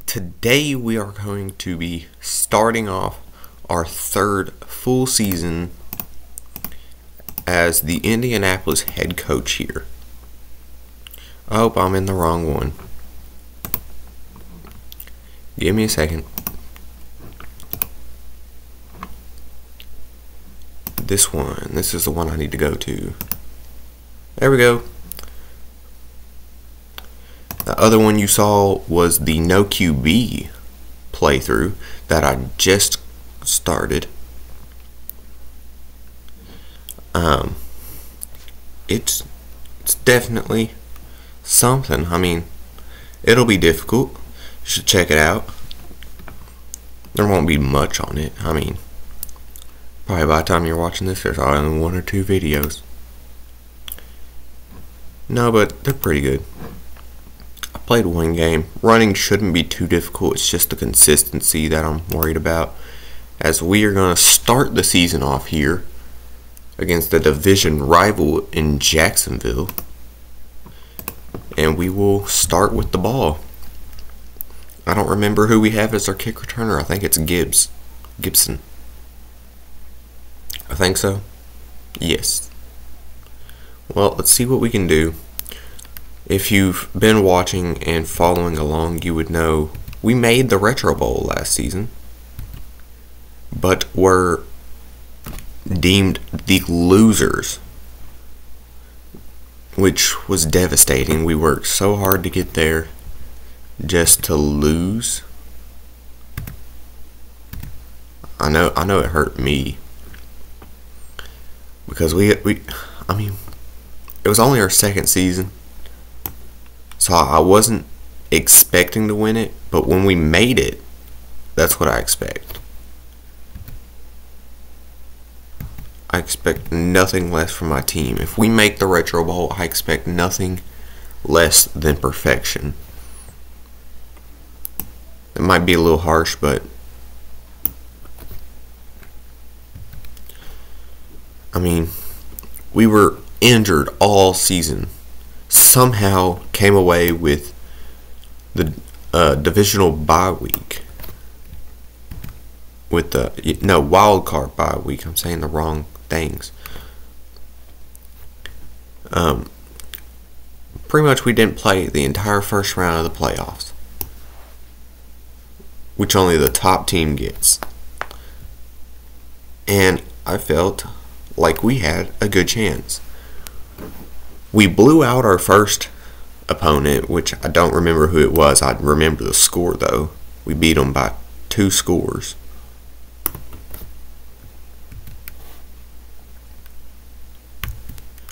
Today we are going to be starting off our third full season as the Indianapolis head coach here. I hope I'm in the wrong one. Give me a second. This is the one I need to go to. There we go. The other one you saw was the no QB playthrough that I just started. It's definitely something. I mean, it'll be difficult. You should check it out. There won't be much on it. I mean, probably by the time you're watching this, there's only 1 or 2 videos. No, but they're pretty good. I played one game. Running shouldn't be too difficult. It's just the consistency that I'm worried about, as we are going to start the season off here against the division rival in Jacksonville. And we will start with the ball. I don't remember who we have as our kick returner. I think it's Gibson. I think so. Yes. Well, let's see what we can do. If you've been watching and following along, you would know we made the Retro Bowl last season, but were deemed the losers, which was devastating. We worked so hard to get there just to lose. I know it hurt me, because I mean, it was only our second season, so I wasn't expecting to win it, but when we made it, that's what I expect. I expect nothing less from my team. If we make the Retro Bowl, I expect nothing less than perfection. It might be a little harsh, but I mean, we were injured all season. Somehow came away with the divisional bye week. With the wild card bye week. I'm saying the wrong things. Pretty much we didn't play the entire first round of the playoffs, which only the top team gets. And I felt like we had a good chance. We blew out our first opponent, which I don't remember who it was. I remember the score though. We beat them by 2 scores.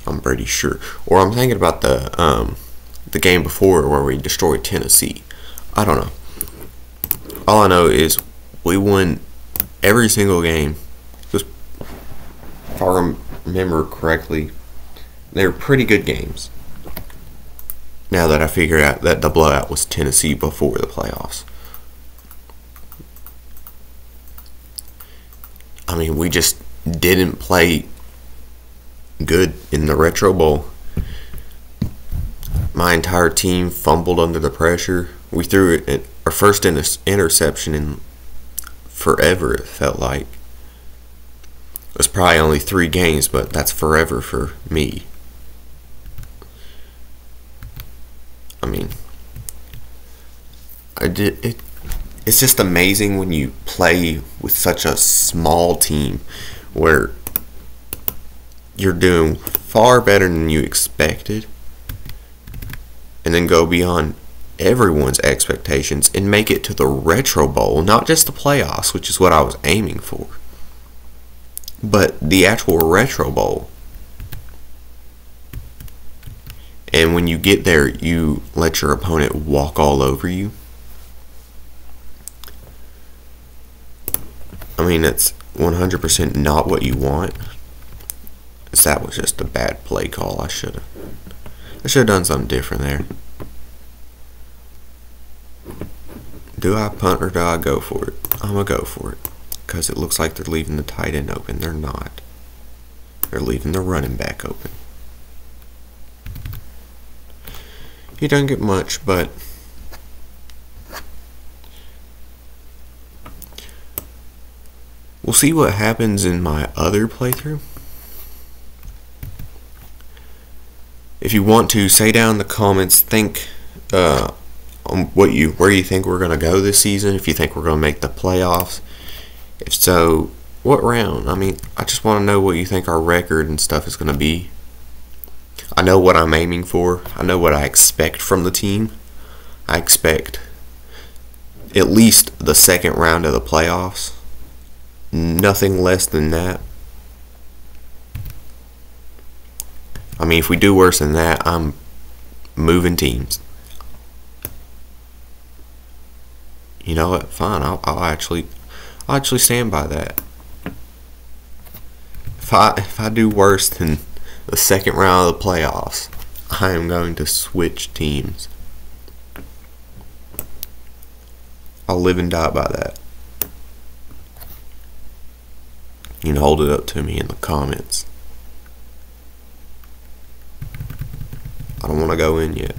I'm pretty sure. Or I'm thinking about the game before where we destroyed Tennessee. I don't know. All I know is we won every single game. Just, if I remember correctly, they were pretty good games. Now that I figured out that the blowout was Tennessee before the playoffs. I mean, we just didn't play good in the Retro Bowl. My entire team fumbled under the pressure. We threw our first interception in forever, it felt like. It was probably only 3 games, but that's forever for me. I mean, it's just amazing when you play with such a small team where you're doing far better than you expected, and then go beyond everyone's expectations and make it to the Retro Bowl, not just the playoffs, which is what I was aiming for, but the actual Retro Bowl. And when you get there, you let your opponent walk all over you. I mean, it's 100% not what you want. That was just a bad play call. I should have done something different there. Do I punt or do I go for it? I'm going to go for it, because it looks like they're leaving the tight end open. They're not. They're leaving the running back open. He doesn't get much, but We'll see what happens in my other playthrough. If you want to, say down in the comments, think on where you think we're gonna go this season. If you think we're gonna make the playoffs, if so, what round? I mean, I just want to know what you think our record and stuff is gonna be. I know what I'm aiming for. I know what I expect from the team. I expect at least the second round of the playoffs. Nothing less than that. I mean, if we do worse than that, I'm moving teams. You know what? Fine. I'll actually stand by that. If I do worse than the second round of the playoffs, I am going to switch teams. I'll live and die by that. You can hold it up to me in the comments. I don't want to go in yet.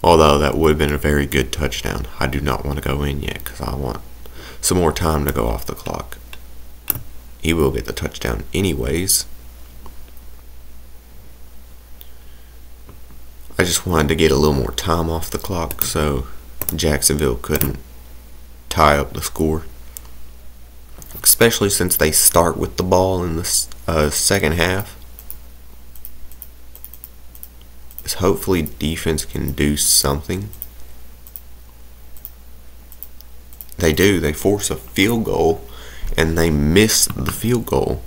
Although that would have been a very good touchdown. I do not want to go in yet because I want some more time to go off the clock. He will get the touchdown anyways. I just wanted to get a little more time off the clock so Jacksonville couldn't tie up the score. Especially since they start with the ball in the second half. Hopefully defense can do something. They do. They force a field goal and they miss the field goal.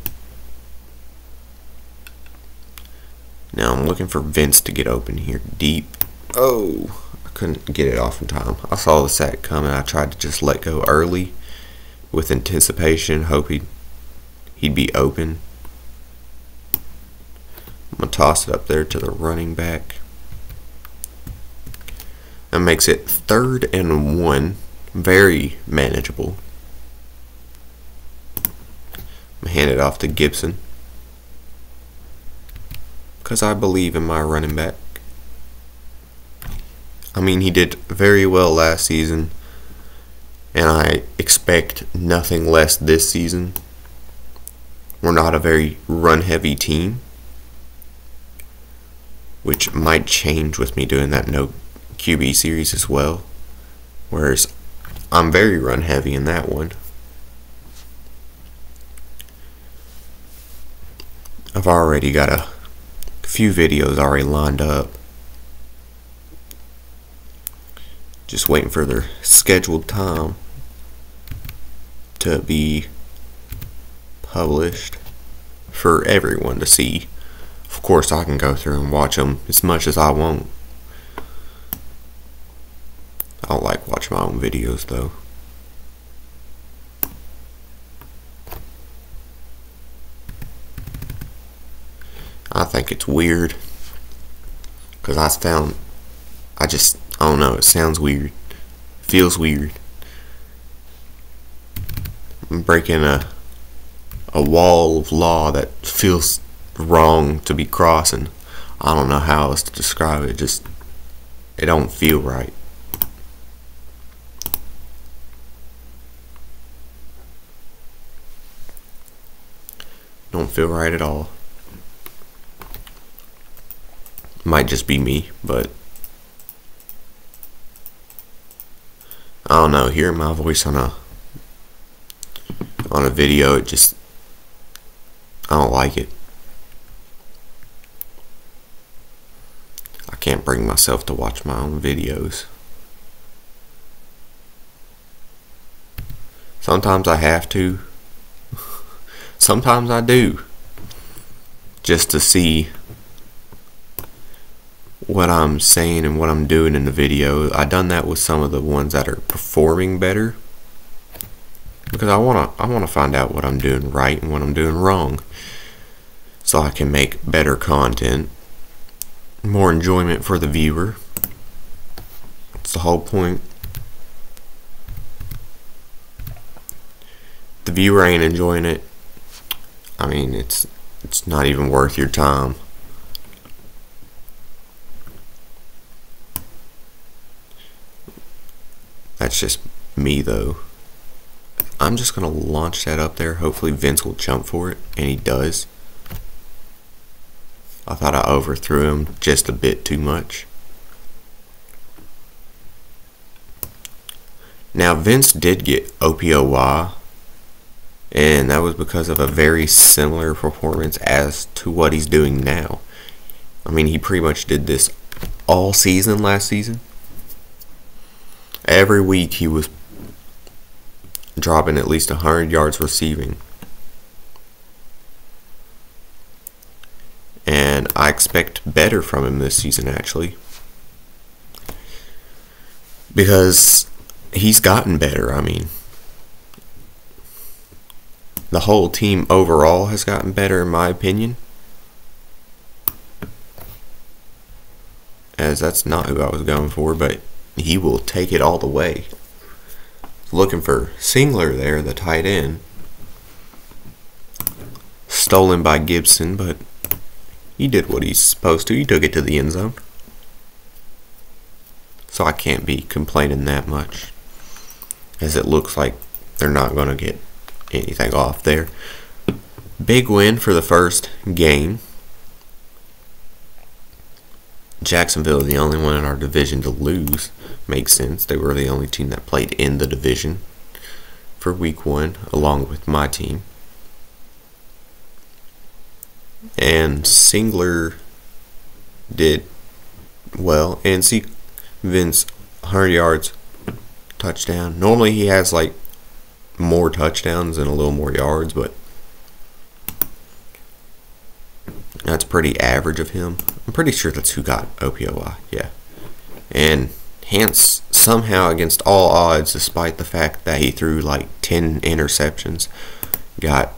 Now I'm looking for Vince to get open here deep. Oh, I couldn't get it off in time. I saw the sack coming. I tried to just let go early with anticipation, hope he'd be open. I'm going to toss it up there to the running back. That makes it 3rd and 1. Very manageable. I'm going to hand it off to Gibson. Because I believe in my running back. I mean, he did very well last season. And I expect nothing less this season. We're not a very run-heavy team. Which might change with me doing that no QB series as well. Whereas I'm very run heavy in that one. I've already got a few videos already lined up. Just waiting for their scheduled time to be published for everyone to see. Of course, I can go through and watch them as much as I want. I don't like watching my own videos, though. I think it's weird. Because I don't know, it sounds weird. Feels weird. I'm breaking a wall of law that feels wrong to be crossing. I don't know how else to describe it. It don't feel right. Don't feel right at all. Might just be me, but I don't know. Hearing my voice on a video, I don't like it. I can't bring myself to watch my own videos. Sometimes I have to. Sometimes I do. Just to see what I'm saying and what I'm doing in the video. I've done that with some of the ones that are performing better. Because I wanna find out what I'm doing right and what I'm doing wrong. So I can make better content. More enjoyment for the viewer. That's the whole point. If the viewer ain't enjoying it, I mean, it's not even worth your time. That's just me, though. I'm just going to launch that up there. Hopefully Vince will jump for it, and he does. I thought I overthrew him just a bit too much. Now, Vince did get OPOY, and that was because of a very similar performance as to what he's doing now. I mean, he pretty much did this all season last season. Every week he was dropping at least 100 yards receiving. And I expect better from him this season, actually. Because he's gotten better. I mean, the whole team overall has gotten better, in my opinion. As that's not who I was going for, but he will take it all the way. Looking for Singler there, the tight end. Stolen by Gibson, but he did what he's supposed to. He took it to the end zone. So I can't be complaining that much, as it looks like they're not going to get anything off there. Big win for the first game. Jacksonville is the only one in our division to lose. Makes sense. They were the only team that played in the division for week 1, along with my team. And Singler did well. And see, Vince, 100 yards, touchdown. Normally he has like more touchdowns and a little more yards, but that's pretty average of him. I'm pretty sure that's who got OPOY, yeah. And Hance, somehow against all odds, despite the fact that he threw like 10 interceptions, got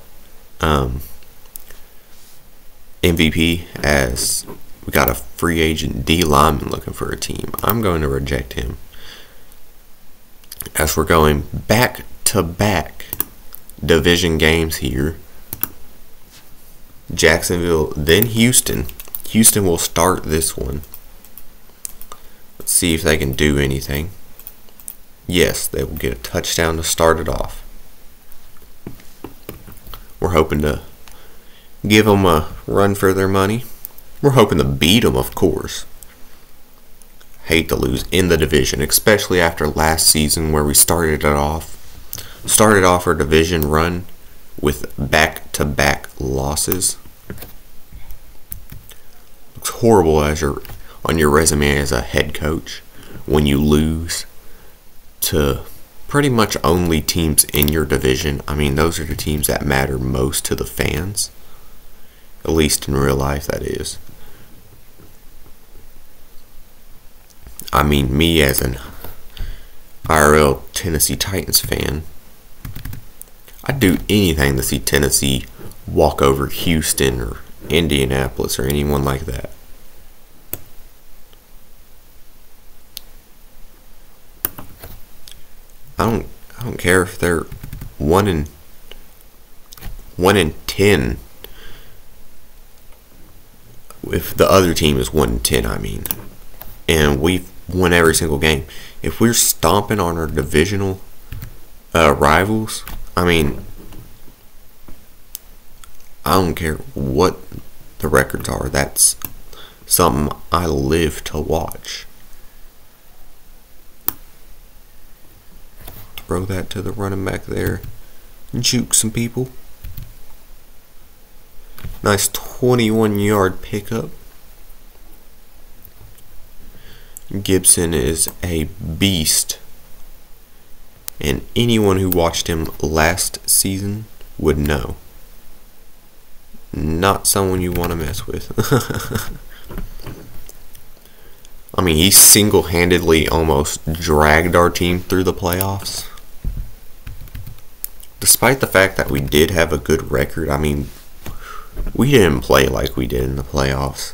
MVP, as we got a free agent D lineman looking for a team. I'm going to reject him, as we're going back-to-back division games here. Jacksonville, then Houston. Houston will start this one. Let's see if they can do anything. Yes, they will get a touchdown to start it off. We're hoping to give them a run for their money. We're hoping to beat them, of course. Hate to lose in the division, especially after last season where we started off our division run with back-to-back losses. Looks horrible as on your resume as a head coach when you lose to pretty much only teams in your division. I mean, those are the teams that matter most to the fans. At least in real life, that is. I mean, me as an IRL Tennessee Titans fan, I'd do anything to see Tennessee walk over Houston or Indianapolis or anyone like that. I don't care if they're 1-10. If the other team is 1-10, I mean, and we've won every single game. If we're stomping on our divisional rivals, I mean, I don't care what the records are. That's something I live to watch. Throw that to the running back there. Juke some people. Nice 21-yard pickup. Gibson is a beast. And anyone who watched him last season would know. Not someone you want to mess with. I mean, he single-handedly almost dragged our team through the playoffs. Despite the fact that we did have a good record, I mean, we didn't play like we did in the playoffs.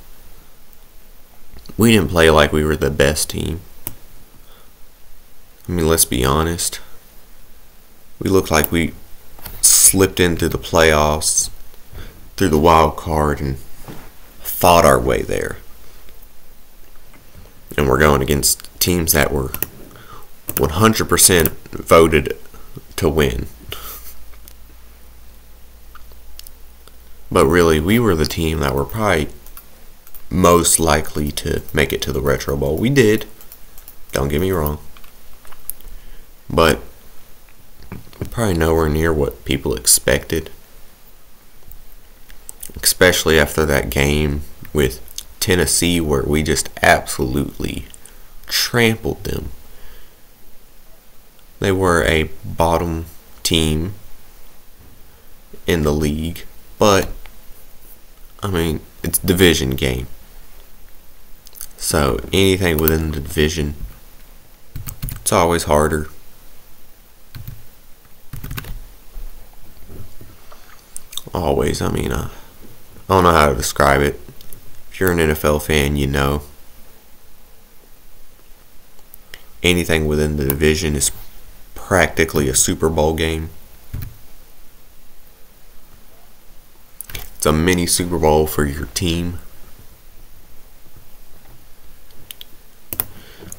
We didn't play like we were the best team. I mean, let's be honest. We looked like we slipped into the playoffs through the wild card and fought our way there. And we're going against teams that were 100% voted to win. But really, we were the team that were probably most likely to make it to the Retro Bowl. We did, don't get me wrong, but probably nowhere near what people expected, especially after that game with Tennessee where we just absolutely trampled them. They were a bottom team in the league, but I mean, it's a division game, so anything within the division, it's always harder. Always. I mean, I don't know how to describe it. If you're an NFL fan, you know. Anything within the division is practically a Super Bowl game. It's a mini Super Bowl for your team.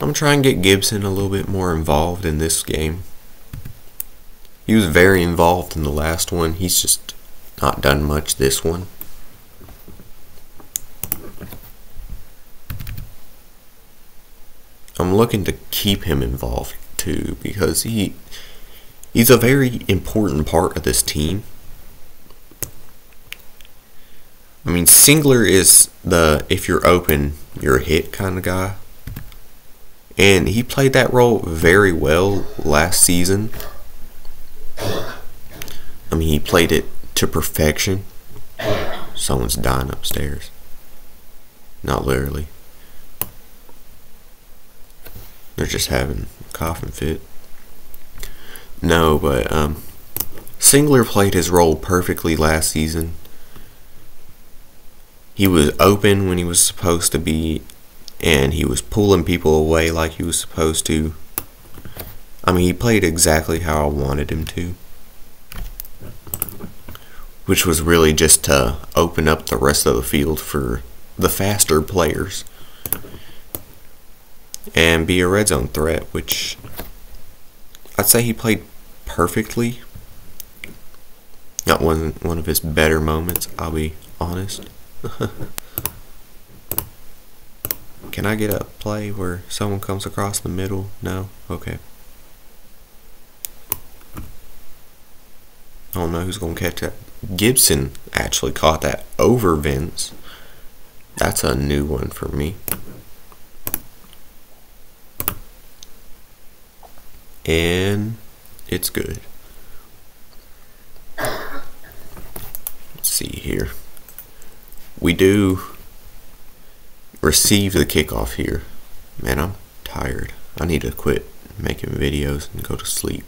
I'm trying to get Gibson a little bit more involved in this game. He was very involved in the last one. He's just not done much this one. I'm looking to keep him involved too, because he's a very important part of this team. I mean, Singler is the if you're open, you're a hit kind of guy. And he played that role very well last season. I mean, he played it to perfection. Someone's dying upstairs. Not literally. They're just having a coughing fit. No, but Singler played his role perfectly last season. He was open when he was supposed to be, and he was pulling people away like he was supposed to. I mean, he played exactly how I wanted him to, which was really just to open up the rest of the field for the faster players and be a red zone threat, which I'd say he played perfectly. Not one of his better moments, I'll be honest. Can I get a play where someone comes across the middle? No? Okay. I don't know who's going to catch that. Gibson actually caught that over Vince. That's a new one for me. And it's good. Let's see here. We do receive the kickoff here. Man, I'm tired. I need to quit making videos and go to sleep.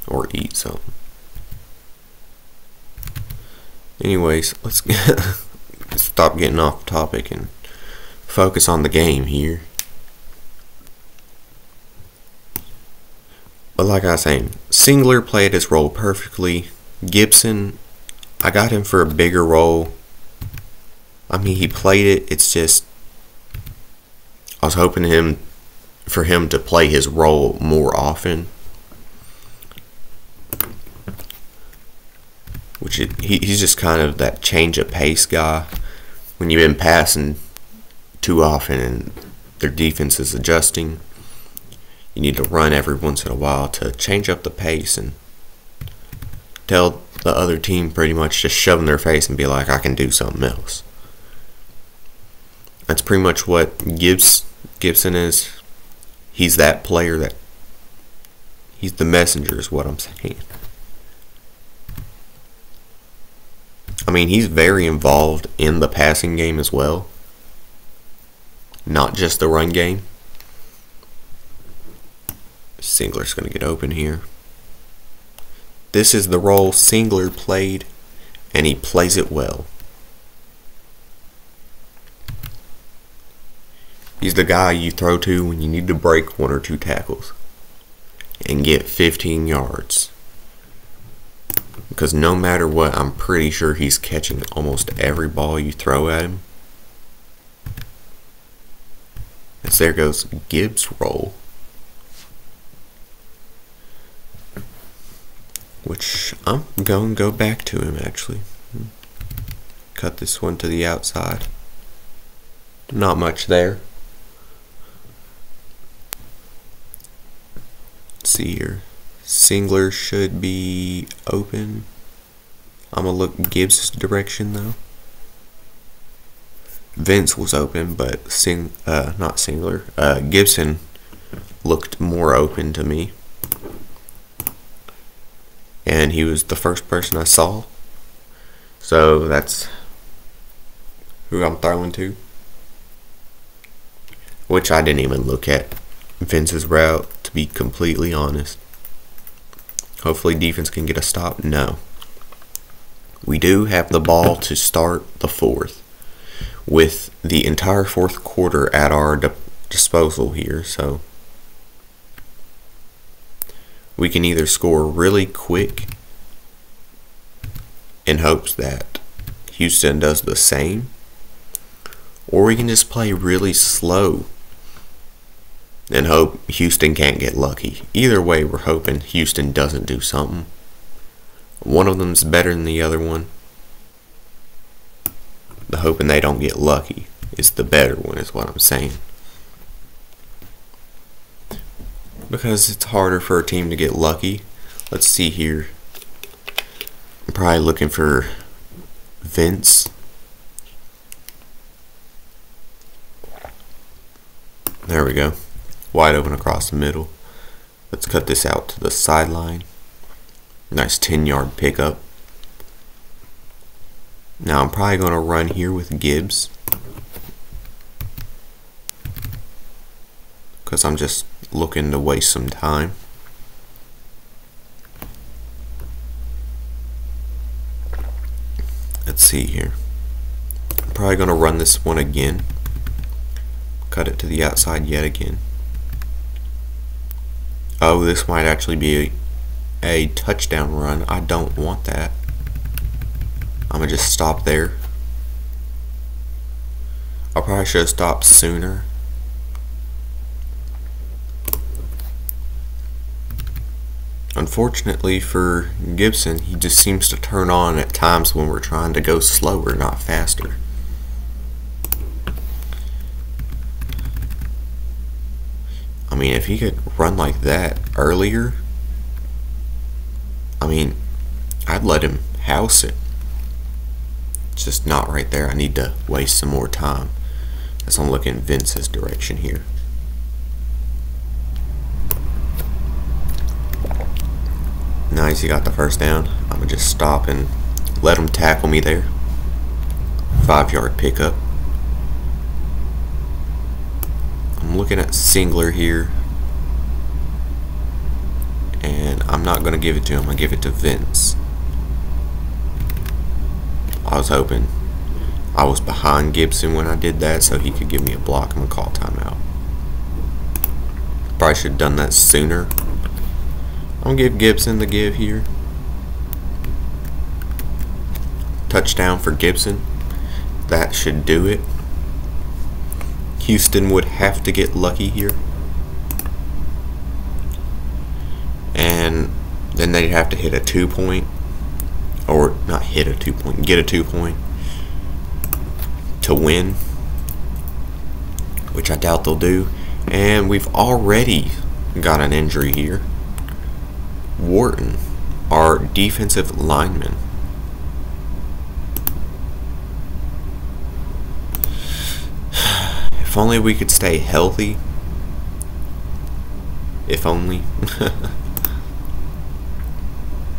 Or eat something. Anyways, let's stop getting off topic and focus on the game here. But like I was saying, Singler played his role perfectly. Gibson, I got him for a bigger role. I mean, he played it. It's just I was hoping for him to play his role more often. He's just kind of that change of pace guy. When you've been passing too often and their defense is adjusting, you need to run every once in a while to change up the pace and tell the other team pretty much just shove in their face and be like, I can do something else. That's pretty much what Gibson is. He's that player he's the messenger is what I'm saying. I mean, he's very involved in the passing game as well, not just the run game. Singler's going to get open here. This is the role Singler played, and he plays it well. He's the guy you throw to when you need to break one or two tackles and get 15 yards. Because no matter what, I'm pretty sure he's catching almost every ball you throw at him. And there goes Gibbs' roll, which I'm going to go back to him actually. Cut this one to the outside. Not much there. Let's see here. Singler should be open. I'm going to look Gibbs' direction though. Vince was open, but not Singler. Gibson looked more open to me. And he was the first person I saw. So that's who I'm throwing to. Which I didn't even look at Vince's route, to be completely honest. Hopefully defense can get a stop. No. We do have the ball to start the fourth, with the entire fourth quarter at our disposal here. So we can either score really quick in hopes that Houston does the same, or we can just play really slow and hope Houston can't get lucky. Either way, we're hoping Houston doesn't do something. One of them's better than the other one. The hoping they don't get lucky is the better one, is what I'm saying. Because it's harder for a team to get lucky. Let's see here. I'm probably looking for Vince. There we go. Wide open across the middle. Let's cut this out to the sideline. Nice 10-yard pickup. Now I'm probably going to run here with Gibbs, because I'm just looking to waste some time. Let's see here. I'm probably going to run this one again. Cut it to the outside yet again. Oh, this might actually be a touchdown run. I don't want that. I'm going to just stop there. I probably should have stopped sooner. Unfortunately for Gibson, he just seems to turn on at times when we're trying to go slower, not faster. I mean, if he could run like that earlier, I mean, I'd let him house it. It's just not right there. I need to waste some more time. As I'm looking Vince's direction here. Nice, he got the first down. I'm going to just stop and let him tackle me there. 5-yard pickup. I'm looking at Singler here. And I'm not going to give it to him. I'm going to give it to Vince. I was hoping I was behind Gibson when I did that, so he could give me a block. I'm going to call timeout. Probably should have done that sooner. I'm going to give Gibson the give here. Touchdown for Gibson. That should do it. Houston would have to get lucky here. And then they'd have to hit a 2-point. Or not hit a 2-point, get a 2-point to win, which I doubt they'll do. And we've already got an injury here. Wharton, our defensive lineman. If only we could stay healthy. If only.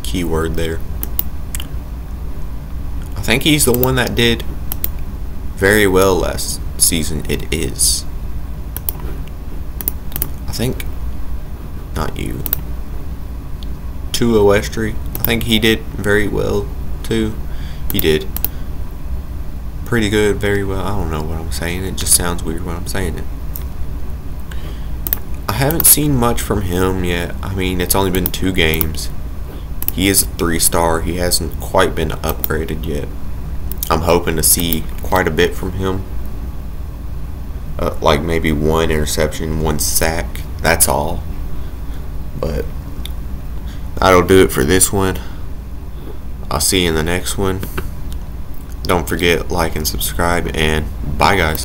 Keyword there. I think he's the one that did very well last season. It is. I think. Not you. Tua Westry. I think he did very well too. He did pretty good, very well. I don't know what I'm saying. It just sounds weird when I'm saying it. I haven't seen much from him yet. I mean, it's only been 2 games. He is a 3-star. He hasn't quite been upgraded yet. I'm hoping to see quite a bit from him. Like maybe 1 interception, 1 sack. That's all. But that'll do it for this one. I'll see you in the next one. Don't forget, like and subscribe, and bye guys.